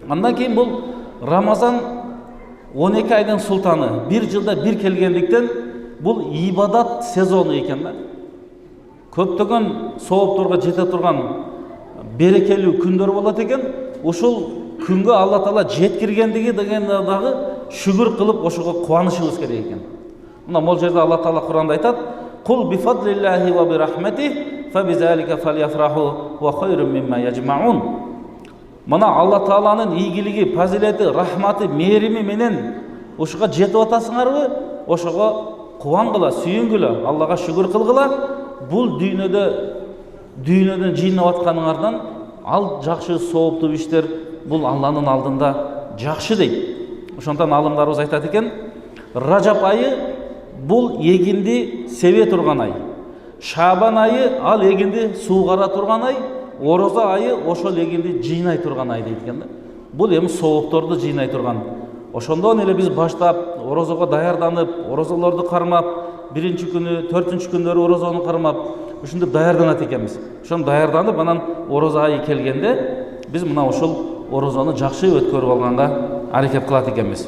Андан кейін бұл Рамазан 12 айдың султаны, bir жылда bir келгендіктен бұл ибадат сезоны екен да. Көптеген сауаптарға жете тұрған берекелі күндер болады екен. Ошол күнге Алла Таала жеткиргендиги дагы шүгүр кылып ошого кубанышыбыз керек екен. Мына мол жерде Алла Таала Куранда айтат: "Кул би фадлиллахи ва би рахматихи фа бизалика фальяфраху ва хайрун мимма яжмаун." Мына Алла Тааланын ийгилиги, фазилети, рахматы, мээрими менен ошого жетип атасыңарбы? Ошого кубангыла, сүйүнгүлө, Аллага шүгүр кылгыла. Бул дүйнөдөн жыйнап атканыңардан ал жакшы сооптуу иштер бул Алланын алдында жакшы дейт. Ошондон алымдарыбыз айтат экен, Ражап айы бул эгинди себе турган ай. Шабан айы ал эгинди суугара турган ай. Ороза айы ошол эгинди жыйнай турган ай дейт экен да. Бул эми соопторду жыйнай турган. Ошондон эле биз баштап орозого даярданып, орозолорду кармап, биринчи күнү, 4-чү күндөрү орозону кармап, ушинтип даярданат экенбиз. Ошон даярданып, анан ороза айы келгенде биз мына ошол орозону жакшы өткөрүп алганга аракет кылат экенбиз.